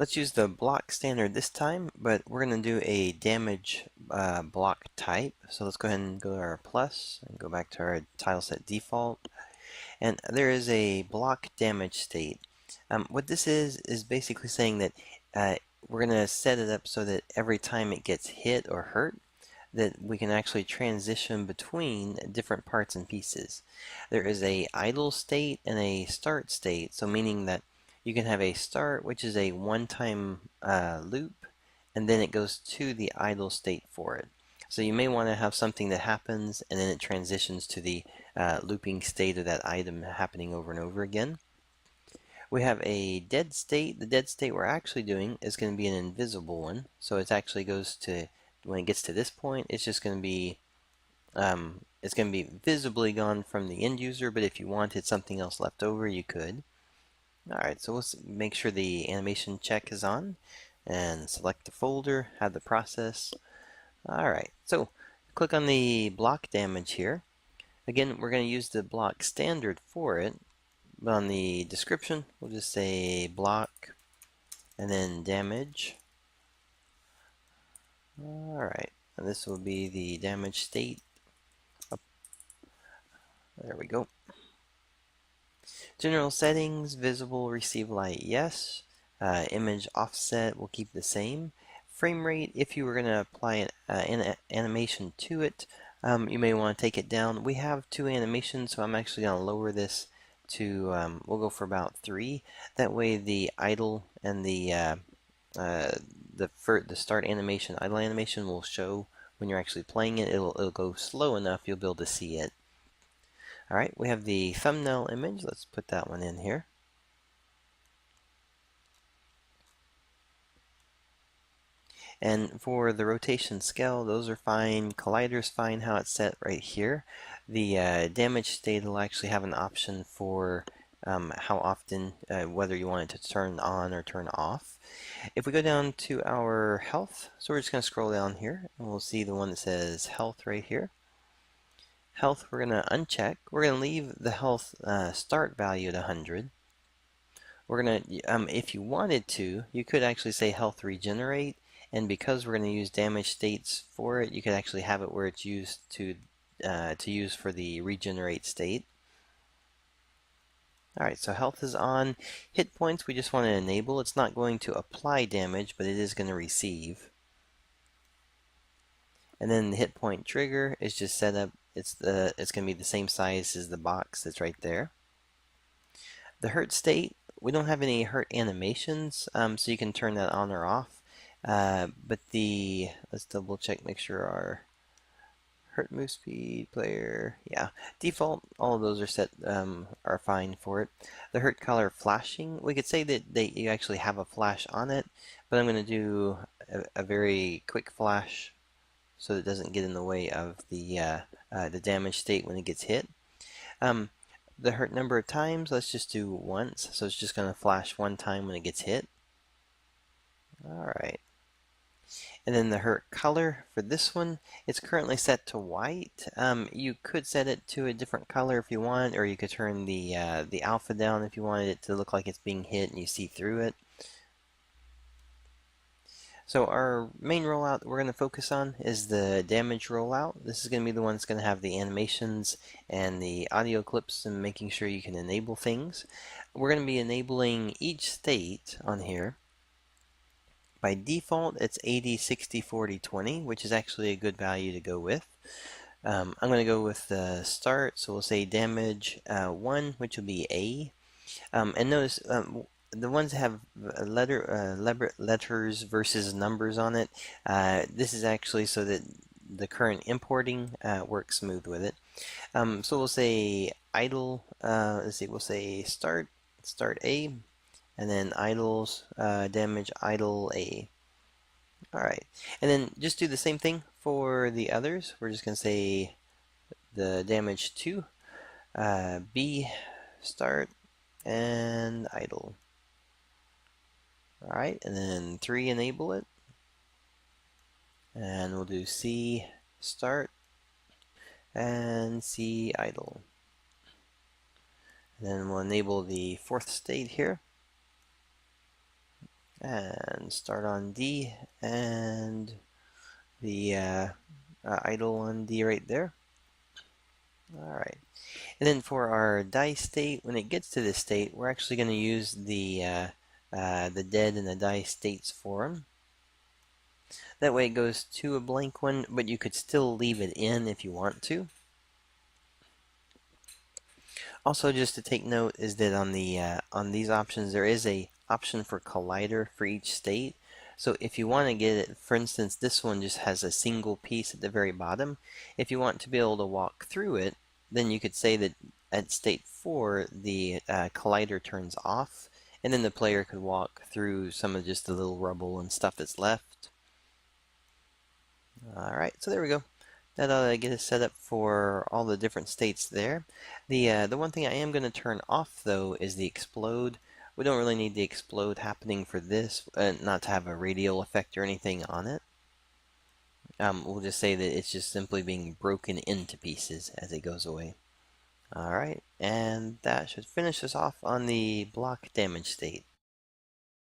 Let's use the block standard this time, but we're going to do a damage block type. So let's go ahead and go to our plus and go back to our tile set default. And there is a block damage state. What this is basically saying that we're going to set it up so that every time it gets hit or hurt, that we can actually transition between different parts and pieces. There is a idle state and a start state, so meaning that you can have a start, which is a one-time loop, and then it goes to the idle state for it. So you may want to have something that happens and then it transitions to the looping state of that item happening over and over again. We have a dead state. The dead state we're actually doing is going to be an invisible one. So it actually goes to, when it gets to this point, it's just going to be visibly gone from the end user, but if you wanted something else left over, you could. Alright, so we'll make sure the animation check is on and select the folder, have the process. Alright, so click on the block damage here. Again, we're going to use the block standard for it, but on the description, we'll just say block and then damage. Alright, and this will be the damage state. There we go. General settings, visible, receive light, yes. Image offset will keep the same. Frame rate, if you were going to apply an animation to it, you may want to take it down. We have 2 animations, so I'm actually going to lower this to, we'll go for about 3. That way the idle and the start animation, idle animation will show when you're actually playing it. It'll go slow enough you'll be able to see it. Alright, we have the thumbnail image. Let's put that one in here. And for the rotation scale, those are fine. Collider's fine how it's set right here. The damage state will actually have an option for how often, whether you want it to turn on or turn off. If we go down to our health, so we're just going to scroll down here, and we'll see the one that says health right here. Health, we're going to uncheck. We're going to leave the health start value at 100. We're going to, if you wanted to, you could actually say health regenerate, and because we're going to use damage states for it, you could actually have it where it's used to use for the regenerate state. Alright, so health is on. Hit points we just want to enable. It's not going to apply damage, but it is going to receive. And then the hit point trigger is just set up. It's going to be the same size as the box that's right there. The hurt state, we don't have any hurt animations, so you can turn that on or off. But let's double check, make sure our hurt move speed player, yeah, default, all of those are set, are fine for it. The hurt color flashing, we could say that you actually have a flash on it, but I'm going to do a very quick flash so that it doesn't get in the way of the damage state when it gets hit. The hurt number of times, let's just do once, so it's just going to flash one time when it gets hit. Alright. And then the hurt color for this one, it's currently set to white. You could set it to a different color if you want, or you could turn the alpha down if you wanted it to look like it's being hit and you see through it. So our main rollout that we're going to focus on is the damage rollout. This is going to be the one that's going to have the animations and the audio clips and making sure you can enable things. We're going to be enabling each state on here. By default, it's 80, 60, 40, 20, which is actually a good value to go with. I'm going to go with the start, so we'll say damage 1, which will be A. And notice the ones that have letters versus numbers on it, this is actually so that the current importing works smooth with it. So we'll say idle, let's see, we'll say start A, and then idles, damage idle A. Alright, and then just do the same thing for the others. We're just going to say the damage 2, B, start, and idle. Alright, and then 3, enable it. And we'll do C, start, and C, idle. And then we'll enable the 4th state here. and start on D, and the idle on D right there. Alright, and then for our die state, when it gets to this state, we're actually going to use the dead and the die states for them. That way it goes to a blank one, but you could still leave it in if you want to. Also, just to take note is that on these options, there is a option for collider for each state. So if you want to get it, for instance, this one just has a single piece at the very bottom. If you want to be able to walk through it, then you could say that at state 4, the collider turns off, and then the player could walk through some of just the little rubble and stuff that's left. Alright, so there we go. That ought to get us set up for all the different states there. The one thing I am going to turn off, though, is the explode. We don't really need the explode happening for this, not to have a radial effect or anything on it. We'll just say that it's just simply being broken into pieces as it goes away. Alright, and that should finish us off on the block damage state.